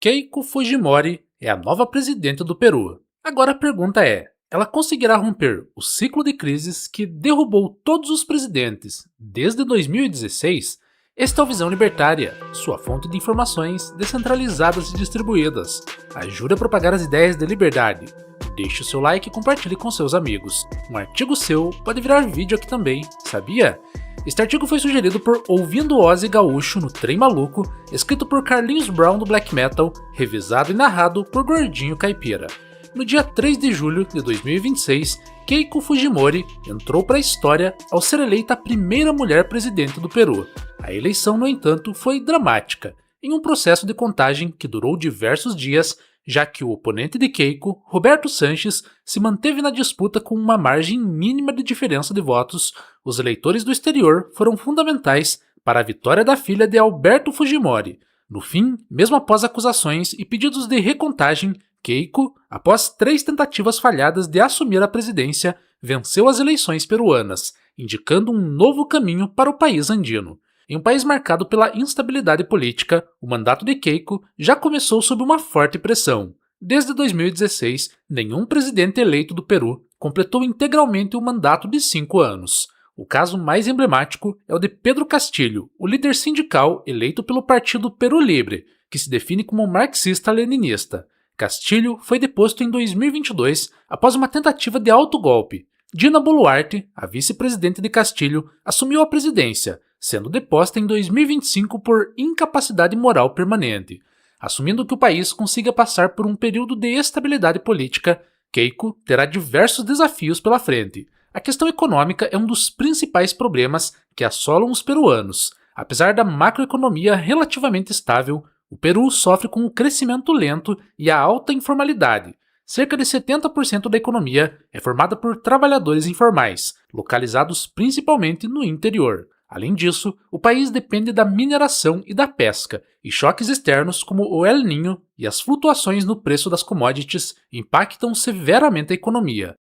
Keiko Fujimori é a nova presidenta do Peru. Agora a pergunta é: ela conseguirá romper o ciclo de crises que derrubou todos os presidentes desde 2016? Esta é o Visão Libertária, sua fonte de informações descentralizadas e distribuídas. Ajude a propagar as ideias de liberdade. Deixe o seu like e compartilhe com seus amigos. Um artigo seu pode virar vídeo aqui também, sabia? Este artigo foi sugerido por Ouvindo Ozzy Gaúcho no Trem Maluco, escrito por Carlinhos Brown do Black Metal, revisado e narrado por Gordinho Caipira. No dia 3 de julho de 2026, Keiko Fujimori entrou para a história ao ser eleita a primeira mulher presidente do Peru. A eleição, no entanto, foi dramática, em um processo de contagem que durou diversos dias, já que o oponente de Keiko, Roberto Sanches, se manteve na disputa com uma margem mínima de diferença de votos. Os eleitores do exterior foram fundamentais para a vitória da filha de Alberto Fujimori. No fim, mesmo após acusações e pedidos de recontagem, Keiko, após 3 tentativas falhadas de assumir a presidência, venceu as eleições peruanas, indicando um novo caminho para o país andino. Em um país marcado pela instabilidade política, o mandato de Keiko já começou sob uma forte pressão. Desde 2016, nenhum presidente eleito do Peru completou integralmente o mandato de 5 anos. O caso mais emblemático é o de Pedro Castillo, o líder sindical eleito pelo partido Peru Libre, que se define como marxista-leninista. Castillo foi deposto em 2022 após uma tentativa de autogolpe. Dina Boluarte, a vice-presidente de Castillo, assumiu a presidência, sendo deposta em 2025 por incapacidade moral permanente. Assumindo que o país consiga passar por um período de estabilidade política, Keiko terá diversos desafios pela frente. A questão econômica é um dos principais problemas que assolam os peruanos. Apesar da macroeconomia relativamente estável, o Peru sofre com um crescimento lento e a alta informalidade. Cerca de 70% da economia é formada por trabalhadores informais, localizados principalmente no interior. Além disso, o país depende da mineração e da pesca, e choques externos como o El Niño e as flutuações no preço das commodities impactam severamente a economia.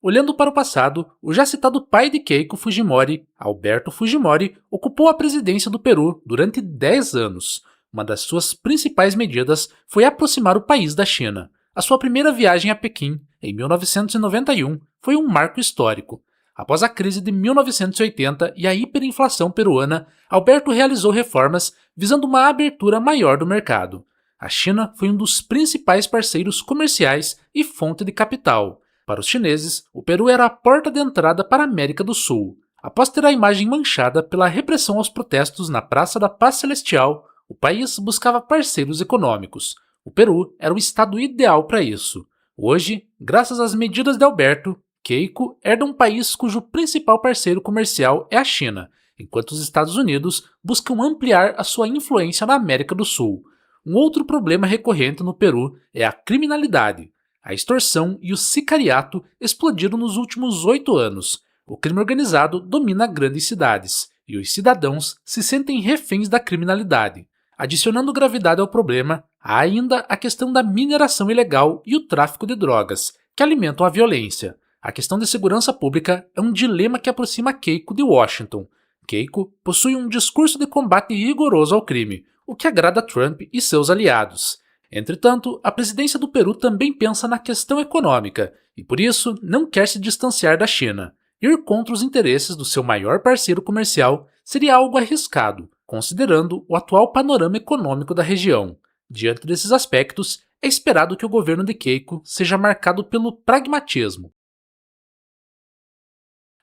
Olhando para o passado, o já citado pai de Keiko Fujimori, Alberto Fujimori, ocupou a presidência do Peru durante 10 anos. Uma das suas principais medidas foi aproximar o país da China. A sua primeira viagem a Pequim, em 1991, foi um marco histórico. Após a crise de 1980 e a hiperinflação peruana, Alberto realizou reformas visando uma abertura maior do mercado. A China foi um dos principais parceiros comerciais e fonte de capital. Para os chineses, o Peru era a porta de entrada para a América do Sul. Após ter a imagem manchada pela repressão aos protestos na Praça da Paz Celestial, o país buscava parceiros econômicos. O Peru era o estado ideal para isso. Hoje, graças às medidas de Alberto, Keiko herda um país cujo principal parceiro comercial é a China, enquanto os Estados Unidos buscam ampliar a sua influência na América do Sul. Um outro problema recorrente no Peru é a criminalidade. A extorsão e o sicariato explodiram nos últimos 8 anos. O crime organizado domina grandes cidades, e os cidadãos se sentem reféns da criminalidade. Adicionando gravidade ao problema, há ainda a questão da mineração ilegal e o tráfico de drogas, que alimentam a violência. A questão de segurança pública é um dilema que aproxima Keiko de Washington. Keiko possui um discurso de combate rigoroso ao crime, o que agrada Trump e seus aliados. Entretanto, a presidência do Peru também pensa na questão econômica e, por isso, não quer se distanciar da China. Ir contra os interesses do seu maior parceiro comercial seria algo arriscado, considerando o atual panorama econômico da região. Diante desses aspectos, é esperado que o governo de Keiko seja marcado pelo pragmatismo.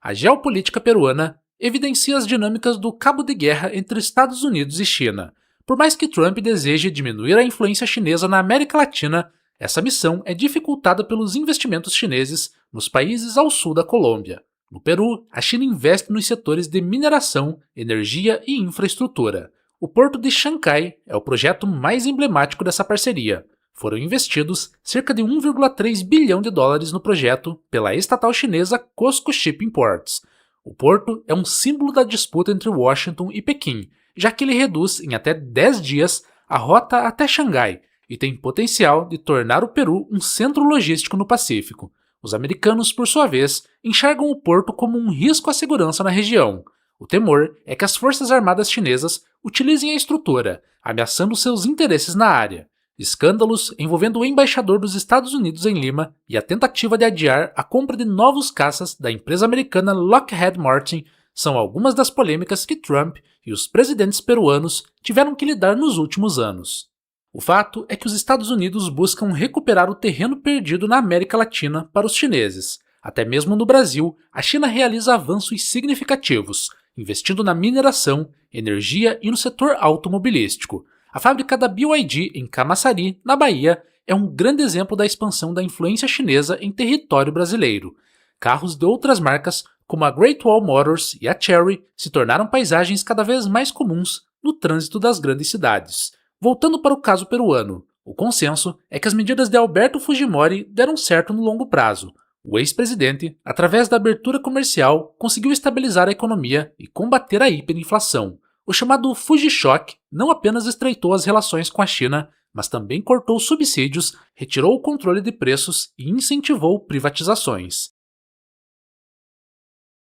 A geopolítica peruana evidencia as dinâmicas do cabo de guerra entre Estados Unidos e China. Por mais que Trump deseje diminuir a influência chinesa na América Latina, essa missão é dificultada pelos investimentos chineses nos países ao sul da Colômbia. No Peru, a China investe nos setores de mineração, energia e infraestrutura. O Porto de Chancai é o projeto mais emblemático dessa parceria. Foram investidos cerca de 1,3 bilhão de dólares no projeto pela estatal chinesa COSCO Shipping Ports. O porto é um símbolo da disputa entre Washington e Pequim, já que ele reduz em até 10 dias a rota até Xangai e tem potencial de tornar o Peru um centro logístico no Pacífico. Os americanos, por sua vez, enxergam o porto como um risco à segurança na região. O temor é que as forças armadas chinesas utilizem a estrutura, ameaçando seus interesses na área. Escândalos envolvendo o embaixador dos Estados Unidos em Lima e a tentativa de adiar a compra de novos caças da empresa americana Lockheed Martin são algumas das polêmicas que Trump e os presidentes peruanos tiveram que lidar nos últimos anos. O fato é que os Estados Unidos buscam recuperar o terreno perdido na América Latina para os chineses. Até mesmo no Brasil, a China realiza avanços significativos, investindo na mineração, energia e no setor automobilístico. A fábrica da BYD em Camaçari, na Bahia, é um grande exemplo da expansão da influência chinesa em território brasileiro. Carros de outras marcas, como a Great Wall Motors e a Chery, se tornaram paisagens cada vez mais comuns no trânsito das grandes cidades. Voltando para o caso peruano, o consenso é que as medidas de Alberto Fujimori deram certo no longo prazo. O ex-presidente, através da abertura comercial, conseguiu estabilizar a economia e combater a hiperinflação. O chamado Fuji-choque não apenas estreitou as relações com a China, mas também cortou subsídios, retirou o controle de preços e incentivou privatizações.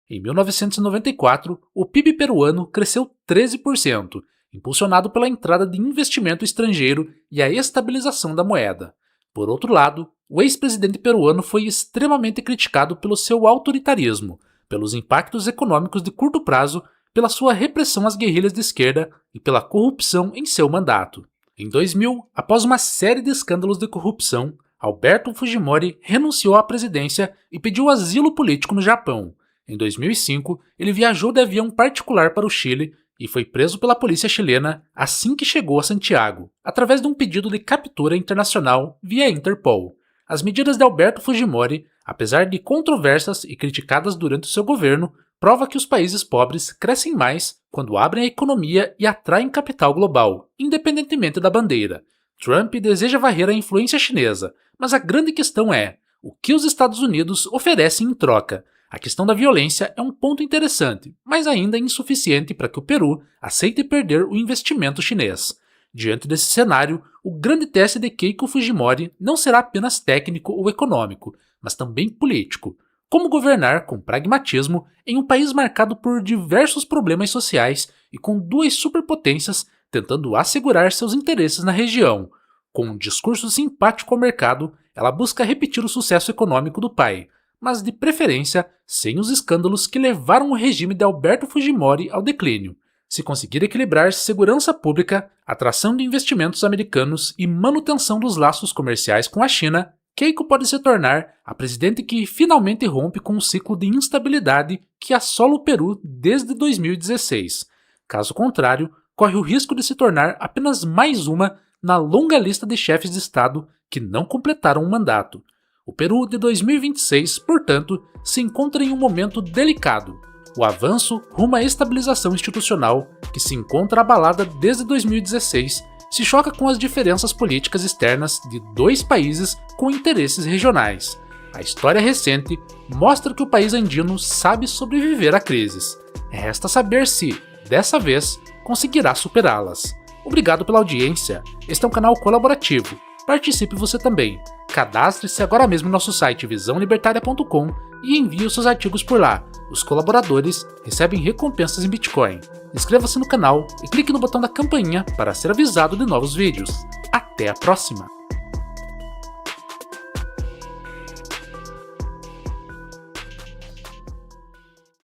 Em 1994, o PIB peruano cresceu 13%, impulsionado pela entrada de investimento estrangeiro e a estabilização da moeda. Por outro lado, o ex-presidente peruano foi extremamente criticado pelo seu autoritarismo, pelos impactos econômicos de curto prazo, pela sua repressão às guerrilhas de esquerda e pela corrupção em seu mandato. Em 2000, após uma série de escândalos de corrupção, Alberto Fujimori renunciou à presidência e pediu asilo político no Japão. Em 2005, ele viajou de avião particular para o Chile e foi preso pela polícia chilena assim que chegou a Santiago, através de um pedido de captura internacional via Interpol. As medidas de Alberto Fujimori, apesar de controversas e criticadas durante o seu governo, prova que os países pobres crescem mais quando abrem a economia e atraem capital global, independentemente da bandeira. Trump deseja varrer a influência chinesa, mas a grande questão é: o que os Estados Unidos oferecem em troca? A questão da violência é um ponto interessante, mas ainda insuficiente para que o Peru aceite perder o investimento chinês. Diante desse cenário, o grande teste de Keiko Fujimori não será apenas técnico ou econômico, mas também político. Como governar com pragmatismo em um país marcado por diversos problemas sociais e com duas superpotências tentando assegurar seus interesses na região. Com um discurso simpático ao mercado, ela busca repetir o sucesso econômico do pai, mas de preferência sem os escândalos que levaram o regime de Alberto Fujimori ao declínio. Se conseguir equilibrar segurança pública, atração de investimentos americanos e manutenção dos laços comerciais com a China, Keiko pode se tornar a presidente que finalmente rompe com um ciclo de instabilidade que assola o Peru desde 2016. Caso contrário, corre o risco de se tornar apenas mais uma na longa lista de chefes de Estado que não completaram o mandato. O Peru de 2026, portanto, se encontra em um momento delicado. O avanço rumo à estabilização institucional, que se encontra abalada desde 2016, se choca com as diferenças políticas externas de dois países com interesses regionais. A história recente mostra que o país andino sabe sobreviver a crises. Resta saber se, dessa vez, conseguirá superá-las. Obrigado pela audiência. Este é um canal colaborativo. Participe você também. Cadastre-se agora mesmo no nosso site visãolibertaria.com e envie os seus artigos por lá. Os colaboradores recebem recompensas em Bitcoin. Inscreva-se no canal e clique no botão da campainha para ser avisado de novos vídeos. Até a próxima!